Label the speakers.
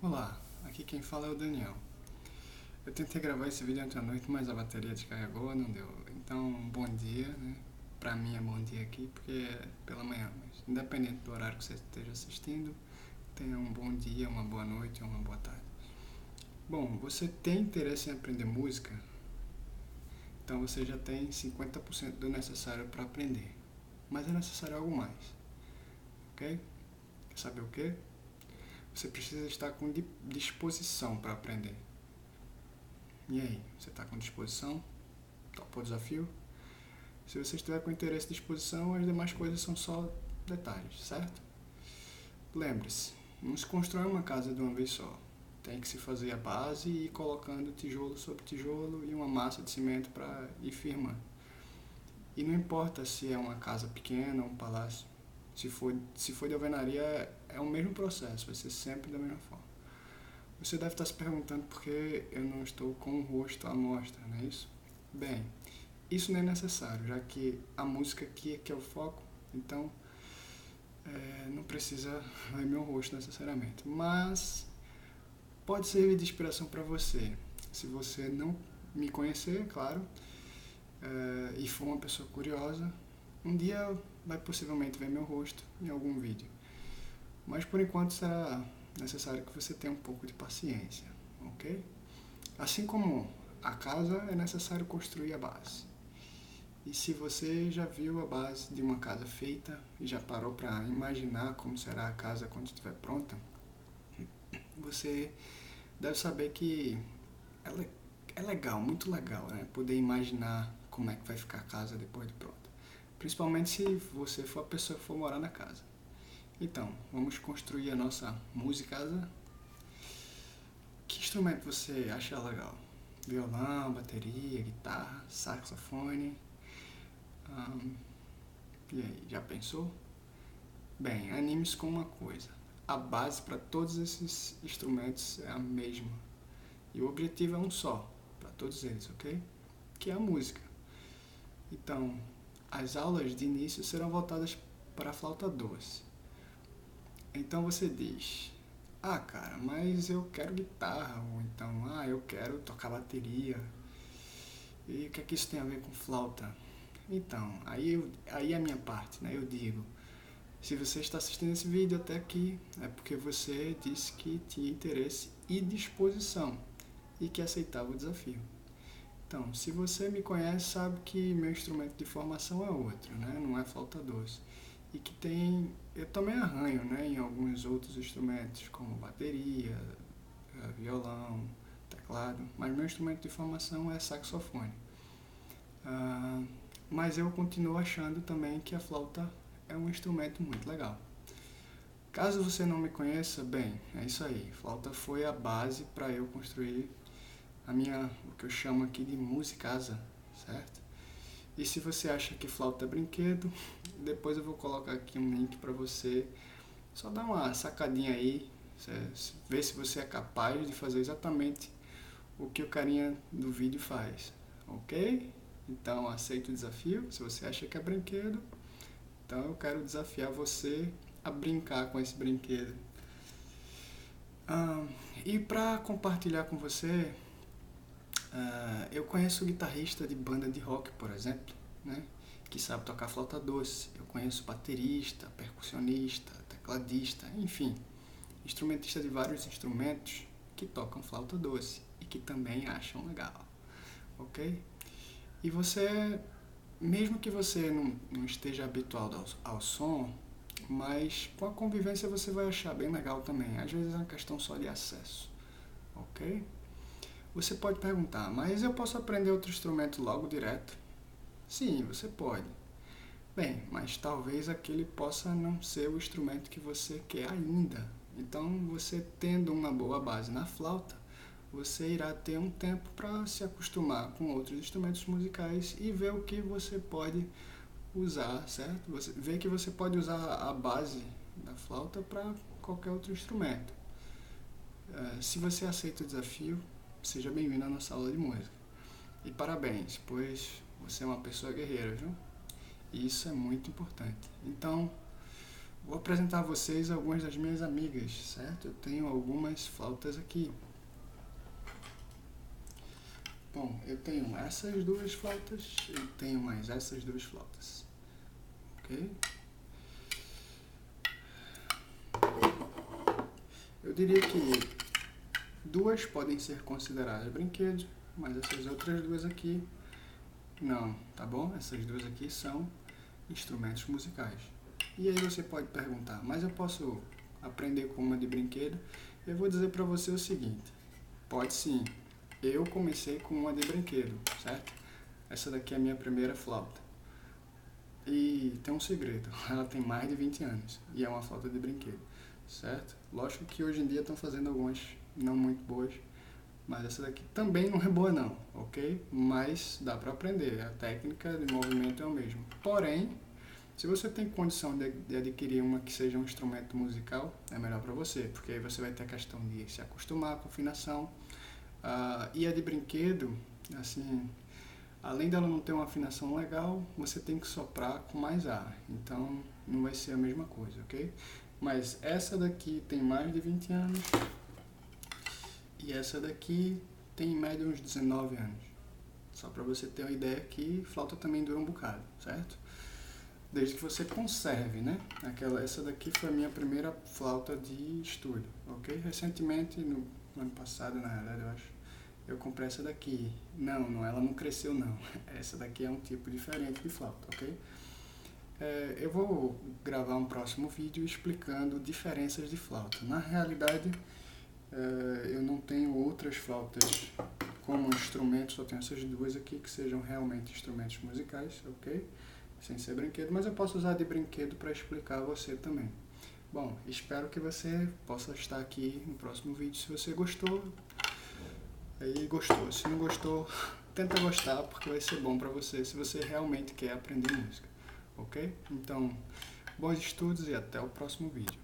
Speaker 1: Olá, aqui quem fala é o Daniel. Eu tentei gravar esse vídeo ontem à noite, mas a bateria descarregou, não deu. Então, bom dia, né? Pra mim é bom dia aqui, porque é pela manhã, mas independente do horário que você esteja assistindo, tenha um bom dia, uma boa noite ou uma boa tarde. Bom, você tem interesse em aprender música? Então você já tem 50% do necessário para aprender. Mas é necessário algo mais, ok? Quer saber o quê? Você precisa estar com disposição para aprender. E aí, você está com disposição? Topou o desafio? Se você estiver com interesse e disposição, as demais coisas são só detalhes, certo? Lembre-se, não se constrói uma casa de uma vez só. Tem que se fazer a base e ir colocando tijolo sobre tijolo e uma massa de cimento para ir firmando. E não importa se é uma casa pequena ou um palácio. Se for de alvenaria, é o mesmo processo, vai ser sempre da mesma forma. Você deve estar se perguntando por que eu não estou com o rosto à mostra, não é isso? Bem, isso não é necessário, já que a música aqui é que é o foco, então não precisa ver meu rosto necessariamente. Mas pode servir de inspiração para você. Se você não me conhecer, claro, e for uma pessoa curiosa, um dia vai possivelmente ver meu rosto em algum vídeo. Mas por enquanto será necessário que você tenha um pouco de paciência, ok? Assim como a casa, é necessário construir a base. E se você já viu a base de uma casa feita e já parou para imaginar como será a casa quando estiver pronta, você deve saber que é legal, muito legal, né? Poder imaginar como é que vai ficar a casa depois de pronta. Principalmente se você for a pessoa que for morar na casa. Então, vamos construir a nossa música casa. Que instrumento você acha legal? Violão, bateria, guitarra, saxofone? Hum, e aí, já pensou? Bem, anime-se com uma coisa. A base para todos esses instrumentos é a mesma. E o objetivo é um só, para todos eles, ok? Que é a música. Então, as aulas de início serão voltadas para a flauta doce. Então você diz, cara, mas eu quero guitarra, ou então, eu quero tocar bateria. E o que é que isso tem a ver com flauta? Então, aí é a minha parte, né? Eu digo, se você está assistindo esse vídeo até aqui, é porque você disse que tinha interesse e disposição e que aceitava o desafio. Então, se você me conhece, sabe que meu instrumento de formação é outro, né? Não é flauta doce. E que eu também arranho, né? Em alguns outros instrumentos, como bateria, violão, teclado. Mas meu instrumento de formação é saxofone. Ah, mas eu continuo achando também que a flauta é um instrumento muito legal. Caso você não me conheça, bem, é isso aí. Flauta foi a base para eu construir o que eu chamo aqui de musicasa, certo? E se você acha que flauta é brinquedo, depois eu vou colocar aqui um link para você. Só dar uma sacadinha aí, ver se você é capaz de fazer exatamente o que o carinha do vídeo faz, ok? Então aceita o desafio. Se você acha que é brinquedo, então eu quero desafiar você a brincar com esse brinquedo. E para compartilhar com você, eu conheço guitarrista de banda de rock, por exemplo, né, que sabe tocar flauta doce. Eu conheço baterista, percussionista, tecladista, enfim, instrumentista de vários instrumentos que tocam flauta doce e que também acham legal, ok? E você, mesmo que você não esteja habituado ao som, mas com a convivência você vai achar bem legal também. Às vezes é uma questão só de acesso, ok? Você pode perguntar, mas eu posso aprender outro instrumento logo direto? Sim, você pode. Bem, mas talvez aquele possa não ser o instrumento que você quer ainda. Então, você tendo uma boa base na flauta, você irá ter um tempo para se acostumar com outros instrumentos musicais e ver o que você pode usar, certo? Você vê que você pode usar a base da flauta para qualquer outro instrumento. Se você aceita o desafio, seja bem-vindo à nossa aula de música. E parabéns, pois você é uma pessoa guerreira, viu? E isso é muito importante. Então, Vou apresentar a vocês algumas das minhas amigas, certo? Eu tenho algumas flautas aqui. Bom, eu tenho essas duas flautas e tenho mais essas duas flautas, ok? Eu diria que duas podem ser consideradas brinquedos, mas essas outras duas aqui não, tá bom? Essas duas aqui são instrumentos musicais. E aí você pode perguntar, mas eu posso aprender com uma de brinquedo? Eu vou dizer para você o seguinte, pode sim. Eu comecei com uma de brinquedo, certo? Essa daqui é a minha primeira flauta. E tem um segredo, ela tem mais de 20 anos e é uma flauta de brinquedo, certo? Lógico que hoje em dia estão fazendo algumas não muito boas, mas essa daqui também não é boa não, ok? Mas dá para aprender, a técnica de movimento é o mesmo. Porém, se você tem condição de adquirir uma que seja um instrumento musical, é melhor para você, porque aí você vai ter a questão de se acostumar com a afinação. E a de brinquedo, assim, além dela não ter uma afinação legal, você tem que soprar com mais ar, então não vai ser a mesma coisa, ok? Mas essa daqui tem mais de 20 anos e essa daqui tem em média uns 19 anos. Só para você ter uma ideia que flauta também dura um bocado, certo? Desde que você conserve, né? Essa daqui foi a minha primeira flauta de estúdio, ok? Recentemente, no ano passado, na realidade, eu acho, eu comprei essa daqui. Não, ela não cresceu não. Essa daqui é um tipo diferente de flauta, ok? Eu vou gravar um próximo vídeo explicando diferenças de flauta. Na realidade, eu não tenho outras flautas como instrumento, só tenho essas duas aqui que sejam realmente instrumentos musicais, ok? Sem ser brinquedo, mas eu posso usar de brinquedo para explicar a você também. Bom, espero que você possa estar aqui no próximo vídeo. Se você gostou, aí gostou. Se não gostou, tenta gostar, porque vai ser bom para você, se você realmente quer aprender música, ok? Então, bons estudos e até o próximo vídeo.